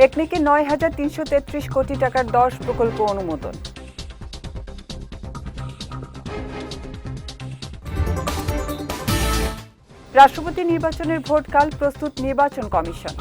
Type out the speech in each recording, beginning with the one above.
একনেকে ৯,৩33 কোটি টাকার 10 প্রকল্প অনুমোদন। রাষ্ট্রপতি নির্বাচনের ভোটকাল প্রস্তুত নির্বাচন কমিশন।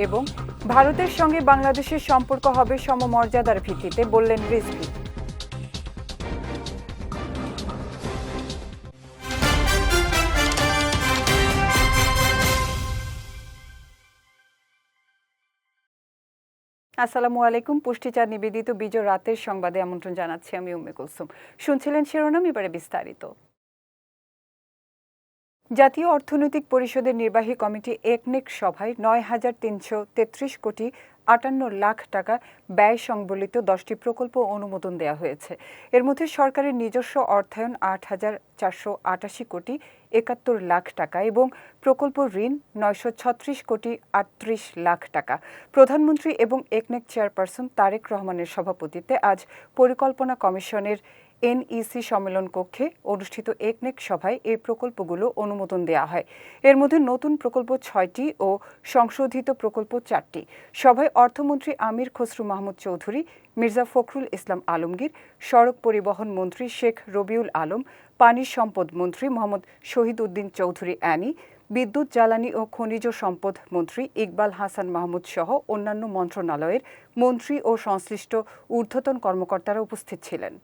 এবং ভারতের সঙ্গে বাংলাদেশের সম্পর্ক হবে সমমর্যাদার ভিত্তিতে বললেন রিজভী। আসসালামু আলাইকুম। পুষ্টিচার নিবেদিত বিজয় রাতের সংবাদে আমন্ত্রণ জানাচ্ছি আমি উম্মে কুলসুম। শুনছিলেন শিরোনাম, এবারে বিস্তারিত। জাতীয় অর্থনৈতিক পরিষদের নির্বাহী কমিটি একনেক সভায় ৯,৩33 কোটি ৫৮ লাখ টাকা ব্যয় সংবলিত 10টি প্রকল্প অনুমোদন দেওয়া হয়েছে। এর মধ্যে সরকারের নিজস্ব অর্থায়ন ৮,৪৮৮ কোটি ৭১ লাখ টাকা এবং প্রকল্প ঋণ ৯৩৬ কোটি ৩৮ লাখ টাকা। প্রধানমন্ত্রী এবং একনেক চেয়ারপারসন তারেক রহমানের সভাপতিত্বে আজ পরিকল্পনা কমিশনের এনইসি সম্মেলন কক্ষে অনুষ্ঠিত একনেক সভায় এই প্রকল্পগুলো অনুমোদন দেওয়া হয়। এর মধ্যে নতুন প্রকল্প 6টি ও সংশোধিত প্রকল্প 4টি। সভায় অর্থমন্ত্রী আমির খসরু মাহমুদ চৌধুরী, মির্জা ফখরুল ইসলাম আলমগীর, সড়ক পরিবহন মন্ত্রী শেখ রবিউল আলম, পানি সম্পদ মন্ত্রী মোহাম্মদ শহীদ উদ্দিন চৌধুরী অ্যানি, বিদ্যুৎ জ্বালানি ও খনিজ সম্পদ মন্ত্রী ইকবাল হাসান মাহমুদ সহ অন্যান্য মন্ত্রণালয়ের মন্ত্রী ও সংশ্লিষ্ট ঊর্ধ্বতন কর্মকর্তারা উপস্থিত ছিলেন।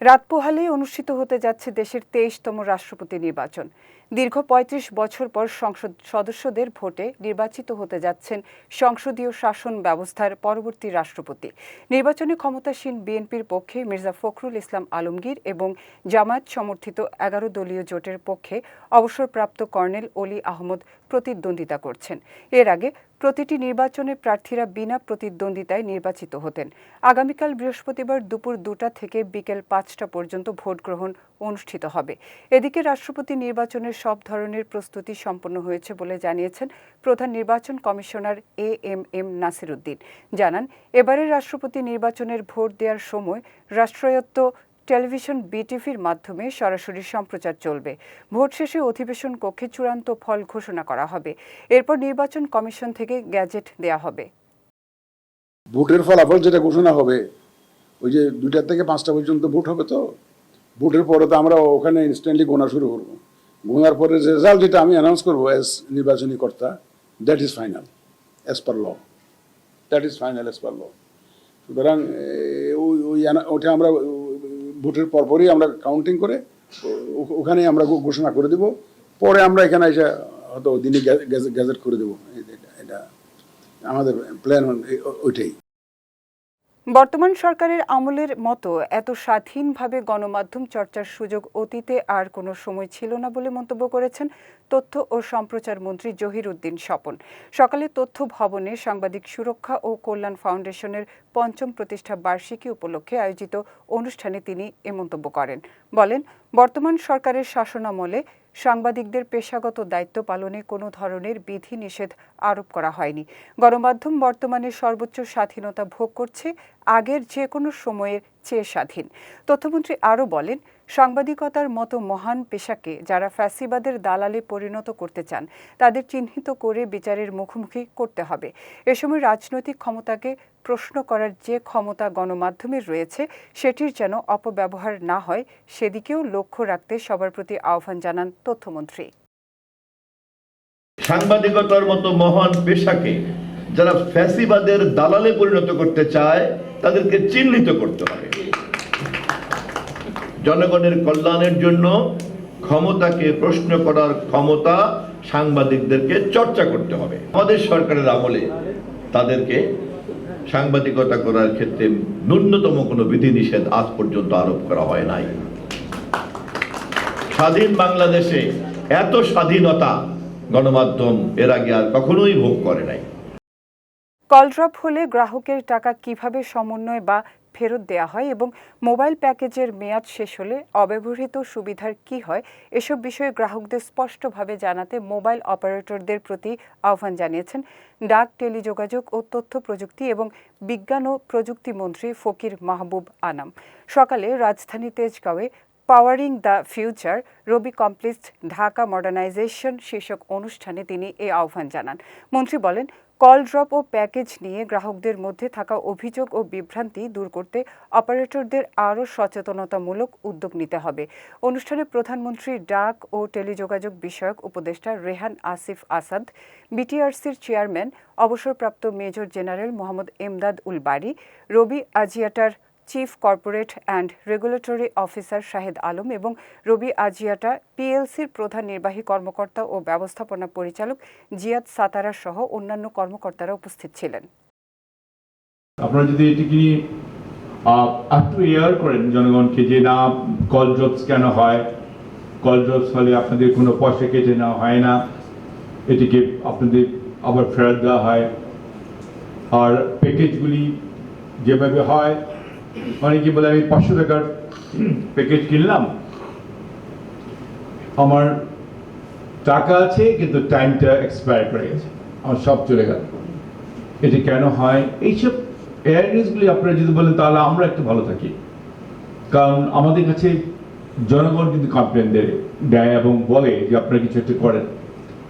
রাত পোহালেই অনুষ্ঠিত হতে যাচ্ছে দেশের 23তম রাষ্ট্রপতি নির্বাচন। দীর্ঘ ৩৫ বছর পর সংসদ সদস্যদের ভোটে নির্বাচিত হতে যাচ্ছেন সংসদীয় শাসন ব্যবস্থার পরবর্তী রাষ্ট্রপতি। নির্বাচনে ক্ষমতাসীন বিএনপির পক্ষে মির্জা ফখরুল ইসলাম আলমগীর এবং জামায়াত সমর্থিত 11 দলীয় জোটের পক্ষে অবসরপ্রাপ্ত কর্নেল অলি আহমদ প্রতিদ্বন্দ্বিতা করছেন। এর আগে প্রতিটি নির্বাচনে প্রার্থীরা বিনা প্রতিদ্বন্দ্বিতায় নির্বাচিত হতেন। আগামীকাল বৃহস্পতিবার দুপুর 2টা থেকে বিকেল 5টা পর্যন্ত ভোট গ্রহণ অনুষ্ঠিত হবে। এদিকে রাষ্ট্রপতি নির্বাচনের সব ধরনের প্রস্তুতি সম্পন্ন হয়েছে বলে জানিয়েছেন প্রধান নির্বাচন কমিশনার এএমএম নাসির উদ্দিন। জানান, এবারের রাষ্ট্রপতি নির্বাচনের ভোট দেওয়ার সময় রাষ্ট্রায়ত্ত টেলিভিশন বিটিভির মাধ্যমে সরাসরি সম্প্রচার চলবে। ভোট শেষে অধিবেশন কক্ষে চূড়ান্ত ফল ঘোষণা করা হবে। এরপর নির্বাচন কমিশন থেকে গ্যাজেট দেয়া হবে। ভোটের ফলাফল যেটা ঘোষণা হবে, ওই যে 2টা থেকে 5টা পর্যন্ত ভোট হবে, তো ভোটের পরে তো আমরা ওখানে ইনস্ট্যান্টলি গোনা শুরু করবো। গোনার পরে রেজাল্ট যেটা আমি অ্যানাউন্স করবো অ্যাজ নির্বাচনী কর্তা, that is final as per law, that is final as per law. সুতরাং ওইটা আমরা ভোটের পরপরই আমরা কাউন্টিং করে ওখানে আমরা ঘোষণা করে দেব। পরে আমরা এখানে এসে হয়তো দিনে গ্যাজেট করে দেবো। এটা আমাদের প্ল্যান ওইটাই। বর্তমান সরকারের আমলের মতো এত স্বাধীনভাবে গণমাধ্যম চর্চার সুযোগ অতীতে আর কোনো সময় ছিল না বলে মন্তব্য করেছেন তথ্য ও সম্প্রচার মন্ত্রী জহির উদ্দিন স্বপন। সকালে তথ্য ভবনে সাংবাদিক সুরক্ষা ও কল্যাণ ফাউন্ডেশনের 5ম প্রতিষ্ঠা বার্ষিকী উপলক্ষে আয়োজিত অনুষ্ঠানে তিনি এ মন্তব্য করেন। বলেন, বর্তমান সরকারের শাসনামলে সাংবাদিকদের পেশাগত দায়িত্ব পালনে কোনো ধরনের বিধি নিষেধ আরোপ করা হয়নি। গণমাধ্যম বর্তমানে সর্বোচ্চ স্বাধীনতা ভোগ করছে, আগের যে কোনো সময়ের চেয়ে স্বাধীন। তথ্যমন্ত্রী আরও বলেন, সাংবাদিকতার মতো মহান পেশাকে যারা ফ্যাসিবাদের দালালে পরিণত করতে চান তাদের চিহ্নিত করে বিচারের মুখোমুখি করতে হবে। এ সময় রাজনৈতিক ক্ষমতাকে প্রশ্ন করার যে ক্ষমতা গণমাধ্যমের রয়েছে সেটির যেন অপব্যবহার না হয় সেদিকেও লক্ষ্য রাখতে সবার প্রতি আহ্বান জানান তথ্যমন্ত্রী। সাংবাদিকতার মতো মহান পেশাকে যারা ফ্যাসিবাদের দালালে পরিণত করতে চায় তাদেরকে চিহ্নিত করতে হবে। জনগণের কল্যাণের জন্য ক্ষমতাকে প্রশ্ন করার ক্ষমতা সাংবাদিকদেরকে চর্চা করতে হবে। আমাদের সরকারের আমলে তাদেরকে সাংবাদিকতা করার ক্ষেত্রে ন্যূনতম কোনো বিধিনিষেধ আজ পর্যন্ত আরোপ করা হয় নাই। স্বাধীন বাংলাদেশে এত স্বাধীনতা গণমাধ্যম এর আগে আর কখনোই ভোগ করে নাই। কল ড্রপ হলে গ্রাহকের টাকা কিভাবে সমন্বয় বা ফেরত দেওয়া হয় এবং মোবাইল প্যাকেজের মেয়াদ শেষ হলে অব্যবহৃত সুবিধার কি হয়, এসব বিষয়ে গ্রাহকদের স্পষ্টভাবে জানাতে মোবাইল অপারেটরদের প্রতি আহ্বান জানিয়েছেন ডাক, টেলিযোগাযোগ ও তথ্য প্রযুক্তি এবং বিজ্ঞান ও প্রযুক্তি মন্ত্রী ফকির মাহবুব আনাম। সকালে রাজধানী তেজগাঁওয়ে powering the future Robi complex Dhaka modernisation শীর্ষক অনুষ্ঠানে তিনি এই আহ্বান জানান। মন্ত্রী বলেন, কল ড্রপ ও প্যাকেজ নিয়ে গ্রাহকদের মধ্যে থাকা অভিযোগ ও বিভ্রান্তি দূর করতে অপারেটরদের আরও সচেতনতামূলক উদ্যোগ নিতে হবে। অনুষ্ঠানে প্রধানমন্ত্রীর ডাক ও টেলিযোগাযোগ বিষয়ক উপদেষ্টা রেহান আসিফ আসাদ, বিটিআরসির চেয়ারম্যান অবসরপ্রাপ্ত মেজর জেনারেল মোহাম্মদ এমদাদ উল বারী, রবি আজিয়াটার chief corporate and regulatory officer Shahed Alam এবং রবি আজিয়াটা পিএলসির প্রধান নির্বাহী কর্মকর্তা ও ব্যবস্থাপনা পরিচালক জিয়াদ সাতারা সহ অন্যান্য কর্মকর্তারা উপস্থিত ছিলেন। আপনারা যদি এটিকে একটু এয়ার করেন জনগণকে, যে না কল ড্রপস কেন হয়, কল ড্রপস হলে আপনাদের কোনো পয়সা কেটে নেওয়া হয় না, এটিকে আপনাদের আবার ফেরত দেওয়া হয়। আর প্যাকেজগুলি যেভাবে হয়, অনেকে বলে আমি 500 টাকার প্যাকেজ কিনলাম, আমার টাকা আছে কিন্তু টাইমটা এক্সপায়ার করে গেছে, আমার সব চলে গেল। এটি কেন হয়? এইসব অ্যাওয়ারনেসগুলি আপনারা যদি বলেন তাহলে আমরা একটু ভালো থাকি। কারণ আমাদের কাছে জনগণ কিন্তু কমপ্লেন দেয় এবং বলে যে আপনারা কিছু একটা করেন।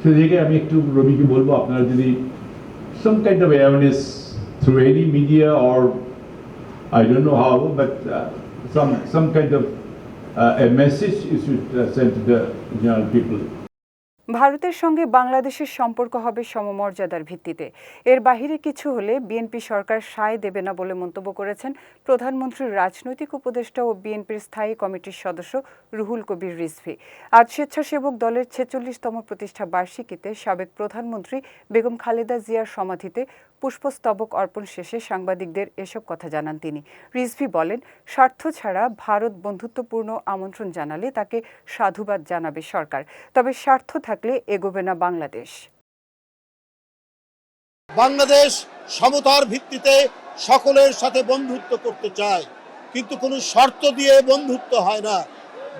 সেই জায়গায় আমি একটু রবিকে বলবো, আপনারা যদি some kind of awareness through any media or I don't know how, but some kind of a message you should send to the general people. ভারতের সঙ্গে বাংলাদেশের সম্পর্ক হবে সমমর্যাদার ভিত্তিতে। এর বাহিরে কিছু হলে বিএনপি সরকার সায় দেবে না বলে মন্তব্য করেছেন প্রধানমন্ত্রীর রাজনৈতিক উপদেষ্টা ও বিএনপির স্থায়ী কমিটির সদস্য রুহুল কবির রিজভী। আজ স্বেচ্ছাসেবক দলের 46তম প্রতিষ্ঠা বার্ষিকীতে সাবেক প্রধানমন্ত্রী বেগম খালেদা জিয়ার সমাধিতে পুষ্পস্তবক অর্পণ শেষে সাংবাদিকদের এসব কথা জানান তিনি। রিজভী বলেন, স্বার্থ ছাড়া ভারত বন্ধুত্বপূর্ণ আমন্ত্রণ জানালে তাকে সাধুবাদ জানাবে সরকার, তবে স্বার্থ থাকলে এগোবে না বাংলাদেশ। বাংলাদেশ সমতার ভিত্তিতে সকলের সাথে বন্ধুত্ব করতে চায়, কিন্তু কোনো শর্ত দিয়ে বন্ধুত্ব হয় না।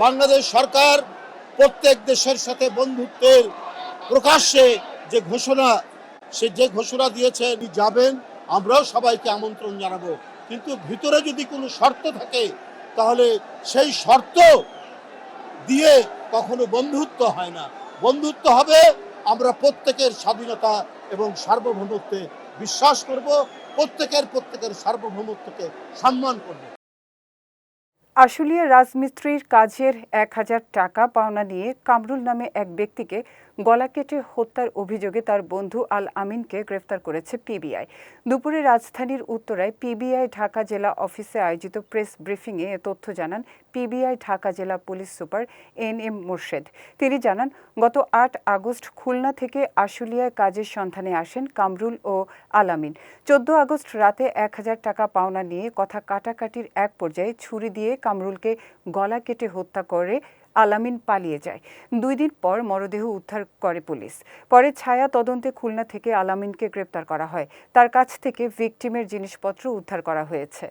বাংলাদেশ সরকার প্রত্যেক দেশের সাথে বন্ধুত্বের প্রকাশ্যে যে ঘোষণা দিয়েছে, যাবেন, আমরাও সবাইকে আমন্ত্রণ জানাবো, কিন্তু ভিতরে যদি কোনো শর্ত থাকে তাহলে সেই শর্ত দিয়ে কখনো বন্ধুত্ব হয় না। বন্ধুত্ব হবে আমরা প্রত্যেকের স্বাধীনতা এবং সার্বভৌমত্বে বিশ্বাস করব, প্রত্যেকের সার্বভৌমত্বকে সম্মান করব। আশুলিয়া রাজমিস্ত্রির কাজের 1000 টাকা পাওনা নিয়ে কামরুল নামে এক ব্যক্তিকে গলা কেটে হত্যার অভিযোগে তার বন্ধু আল আমিনকে গ্রেফতার করেছে পিবিআই। দুপুরে রাজধানীর উত্তরায় পিবিআই ঢাকা জেলা অফিসে আয়োজিত প্রেস ব্রিফিংয়ে এ তথ্য জানান পিবিআই ঢাকা জেলা পুলিশ সুপার NM মোর্শেদ। তিনি জানান, গত 8 আগস্ট খুলনা থেকে আশুলিয়ায় কাজের সন্ধানে আসেন কামরুল ও আল আমিন। 14 আগস্ট রাতে 1000 টাকা পাওনা নিয়ে কথা কাটাকাটির এক পর্যায়ে ছুরি দিয়ে কামরুলকে গলা কেটে হত্যা করে আলামিন পালিয়ে যায়। 2 দিন পর মরদেহ উদ্ধার করে পুলিশ। পরে ছায়া তদন্তে খুলনা থেকে আলামিনকে গ্রেপ্তার করা হয়। তার কাছ থেকে ভিকটিমের জিনিসপত্র উদ্ধার করা হয়েছে।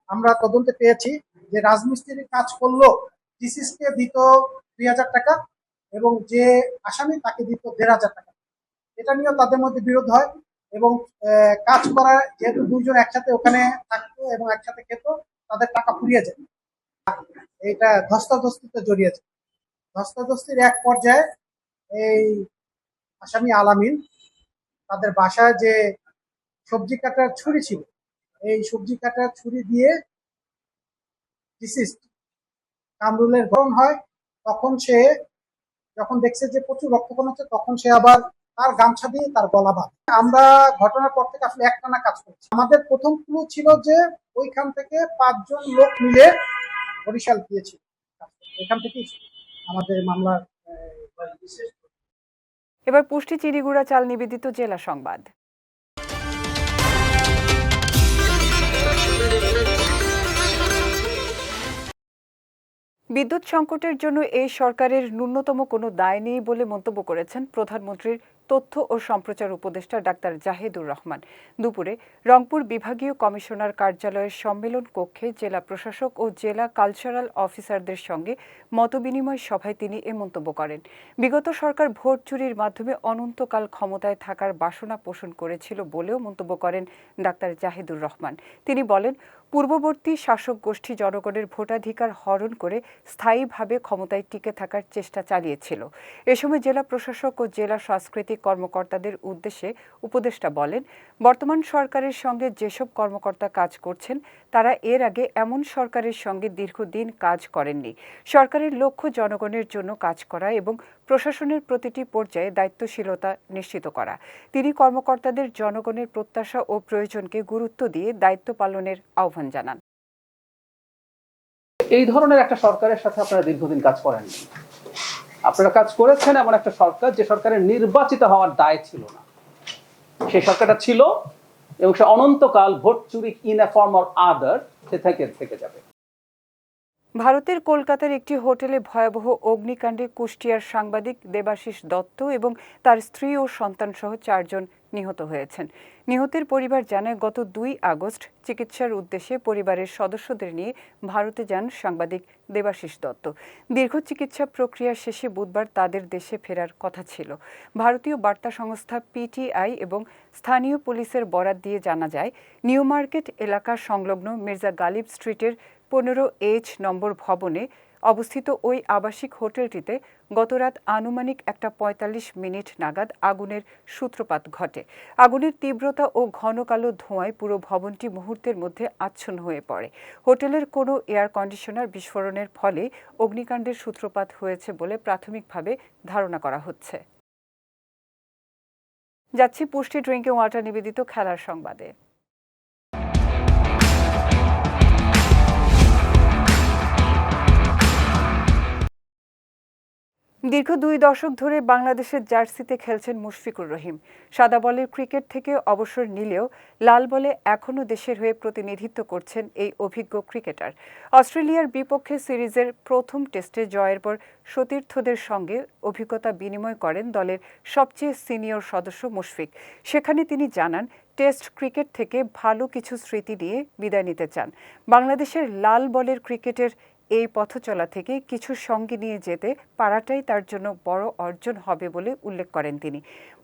আমরা তদন্তে পেয়েছি যে রাজমিস্ত্রির কাজ করলো ডিসিসকে দিত 2000 টাকা এবং যে আসামি তাকে দিত 1500 টাকা। এটা নিয়ে তাদের মধ্যে বিরোধ হয় এবং কাজ করা যেহেতু দুইজন একসাথে ওখানে থাকতো এবং একসাথে খেত, তাদের টাকা ফুরিয়ে যায়। এটা ধস্তাধস্তিতে জড়িয়েছে। ধস্তাধস্তির এক পর্যায়ে এই আসামি আলামিন তাদের বাসায় যে সবজি কাটার ছুরি ছিল, এই সবজি কাটার ছুরি দিয়ে ডিসিস্ট কামরুলের গঠন হয়। তখন সে যখন দেখছে যে প্রচুর রক্তক্ষরণ হচ্ছে, তখন সে আবার তার গামছা দিয়ে তার গলা বাঁধে। আমরা ঘটনার পর থেকে আসলে একটানা কাজ করছি। আমাদের প্রথম ক্লু ছিল যে ওইখান থেকে 5 জন লোক মিলে বরিশাল গিয়েছিল। এখান থেকেই আমাদের মামলার এবার পুষ্টি চিনিগুড়া চাল নিবেদিত জেলা সংবাদ। বিদ্যুৎ সংকটের জন্য এই সরকারের ন্যূনতম কোনো দায় নেই বলে মন্তব্য করেছেন প্রধানমন্ত্রীর তথ্য ও সম্প্রচার উপদেষ্টা ডাক্তার জাহিদুর রহমান। দুপুরে রংপুর বিভাগীয় কমিশনার কার্যালয়ের সম্মেলন কক্ষে জেলা প্রশাসক ও জেলা কালচারাল অফিসারদের সঙ্গে মতবিনিময় সভায় তিনি এ মন্তব্য করেন। বিগত সরকার ভোট চুরির মাধ্যমে অনন্তকাল ক্ষমতায় থাকার বাসনা পোষণ করেছিল বলেও মন্তব্য করেন ডাক্তার জাহিদুর রহমান। তিনি বলেন, পূর্ববর্তী শাসক গোষ্ঠী জনগণের ভোটাধিকার হরণ করে স্থায়ীভাবে ক্ষমতায় টিকে থাকার চেষ্টা চালিয়েছিল। এ সময় জেলা প্রশাসক ও জেলা সাংস্কৃতিক কর্মকর্তাদের উদ্দেশ্যে উপদেষ্টা বলেন, বর্তমান সরকারের সঙ্গে যেসব কর্মকর্তা কাজ করছেন তারা এর আগে এমন সরকারের সঙ্গে দীর্ঘদিন কাজ করেননি। সরকারের লক্ষ্য জনগণের জন্য কাজ করা এবং প্রশাসনের প্রতিটি পর্যায়ে দায়িত্বশীলতা নিশ্চিত করা। তিনি কর্মকর্তাদের জনগণের প্রত্যাশা ও প্রয়োজনকে গুরুত্ব দিয়ে দায়িত্ব পালনের আহ্বান জানান। এই ধরনের একটা সরকারের সাথে আপনারা দীর্ঘদিন কাজ করেননি। আপনারা কাজ করেছেন এমন একটা সরকার যে সরকারের নির্বাচিত হওয়ার দায় ছিল না, সেই সরকারটা ছিল এবং সে অনন্তকাল ভোট চুরি in a form or other থেকে যাবে। ভারতের কলকাতার একটি হোটেলে ভয়াবহ অগ্নিকাণ্ডে কুষ্টিয়ার সাংবাদিক দেবাশিস দত্ত এবং তার স্ত্রী ও সন্তানসহ 4 জন নিহত হয়েছেন। নিহতের পরিবার জানায়, গত 2 আগস্ট চিকিৎসার উদ্দেশ্যে পরিবারের সদস্যদের নিয়ে ভারতে যান সাংবাদিক দেবাশিস দত্ত। দীর্ঘ চিকিৎসা প্রক্রিয়া শেষে বুধবার তাদের দেশে ফেরার কথা ছিল। ভারতীয় বার্তা সংস্থা পিটিআই এবং স্থানীয় পুলিশের বরাত দিয়ে জানা যায়, নিউ মার্কেট এলাকা সংলগ্ন মির্জা গালিব স্ট্রিটের 15H নম্বর ভবনে অবস্থিত ওই আবাসিক হোটেলটিতে গতরাত আনুমানিক 1:45 নাগাদ আগুনের সূত্রপাত ঘটে। আগুনের তীব্রতা ও ঘন কালো ধোঁয়ায় পুরো ভবনটি মুহূর্তের মধ্যে আচ্ছন্ন হয়ে পড়ে। হোটেলের কোনো এয়ার কন্ডিশনার বিস্ফোরণের ফলে অগ্নিকাণ্ডের সূত্রপাত হয়েছে বলে প্রাথমিকভাবে ধারণা করা হচ্ছে। যাচ্ছি পুষ্টি ড্রিঙ্কিং ওয়াটার নিবেদিত খেলার সংবাদে। দীর্ঘ 2 দশক ধরে বাংলাদেশের জার্সিতে খেলছেন মুশফিকুর রহিম। সাদা বলের ক্রিকেট থেকে অবসর নিলেও লাল বলে এখনও দেশের হয়ে প্রতিনিধিত্ব করছেন এই অভিজ্ঞ ক্রিকেটার। অস্ট্রেলিয়ার বিপক্ষে সিরিজের প্রথম টেস্টে জয়ের পর সতীর্থদের সঙ্গে অভিজ্ঞতা বিনিময় করেন দলের সবচেয়ে সিনিয়র সদস্য মুশফিক। সেখানে তিনি জানান, টেস্ট ক্রিকেট থেকে ভালো কিছু স্মৃতি নিয়ে বিদায় নিতে চান। বাংলাদেশের লাল বলের ক্রিকেটের এই পথচলা থেকে কিছু সঙ্গে নিয়ে যেতে পারাটাই তার জন্য বড় অর্জন হবে বলে উল্লেখ করেন তিনি।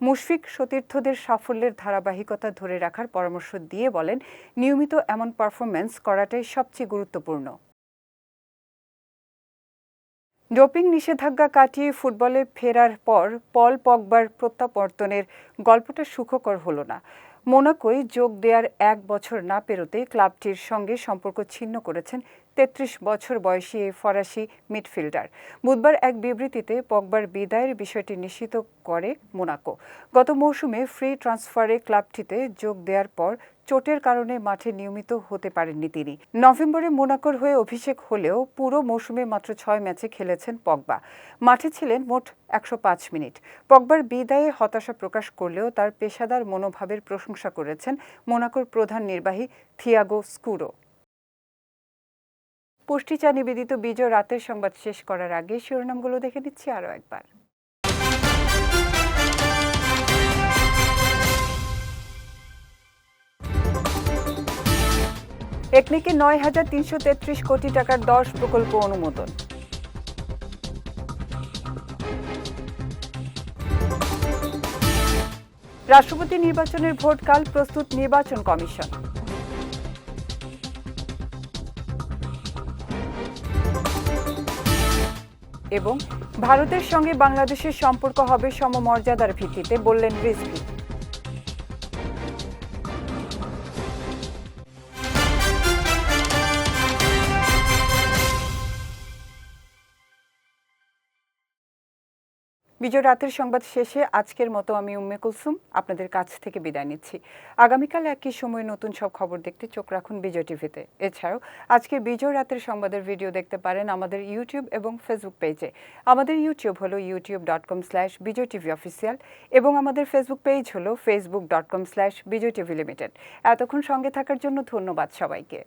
মুশফিক সতীর্থদের সাফল্যের ধারাবাহিকতা ধরে রাখার পরামর্শ দিয়ে বলেন, নিয়মিত এমন পারফরম্যান্স করাটাই সবচেয়ে গুরুত্বপূর্ণ। ডোপিং নিষেধাজ্ঞা কাটিয়ে ফুটবলে ফেরার পর পল পগবার প্রত্যাবর্তনের গল্পটা সুখকর হলো না। মোনাকোয় যোগ দেওয়ার 1 বছর না পেরোতে ক্লাবটির সঙ্গে সম্পর্ক ছিন্ন করেছেন 33 বছর বয়সী এই ফরাসি মিডফিল্ডার। বুধবার এক বিবৃতিতে পগবার বিদায়ের বিষয়টি নিশ্চিত করে মোনাকো। গত মৌসুমে ফ্রি ট্রান্সফারে ক্লাবটিতে যোগ দেওয়ার পর চোটের কারণে মাঠে নিয়মিত হতে পারেননি তিনি। নভেম্বরে মোনাকোর হয়ে অভিষেক হলেও পুরো মৌসুমে মাত্র 6 ম্যাচে খেলেছেন পগবা। মাঠে ছিলেন মোট 105 মিনিট। পগবার বিদায়ে হতাশা প্রকাশ করলেও তার পেশাদার মনোভাবের প্রশংসা করেছেন মোনাকোর প্রধান নির্বাহী থিয়াগো স্কুরো। পুষ্টি চা নিবেদিত বিজয় রাতের সংবাদ শেষ করার আগে শিরোনামগুলো দেখে নিচ্ছি আরও একবার। একনিকে 9,333 কোটি টাকার 10 প্রকল্প অনুমোদন। রাষ্ট্রপতি নির্বাচনের ভোটকাল প্রস্তুত নির্বাচন কমিশন। এবং ভারতের সঙ্গে বাংলাদেশের সম্পর্ক হবে সমমর্যাদার ভিত্তিতে, বললেন রিজভী। বিজয় রাতের সংবাদ শেষে আজকের মতো আমি উম্মে কুলসুম আপনাদের কাছ থেকে বিদায় নিচ্ছি। আগামীকাল একই সময় নতুন সব খবর দেখতে চোখ রাখুন বিজয় টিভিতে। এছাড়াও আজকে বিজয় রাতের সংবাদের ভিডিও দেখতে পারেন আমাদের ইউটিউব এবং ফেসবুক পেজে। আমাদের ইউটিউব হলো youtube.com/BijayTVOfficial এবং আমাদের ফেসবুক পেজ হলো facebook.com/BijayTVLimited। এতক্ষণ সঙ্গে থাকার জন্য ধন্যবাদ সবাইকে।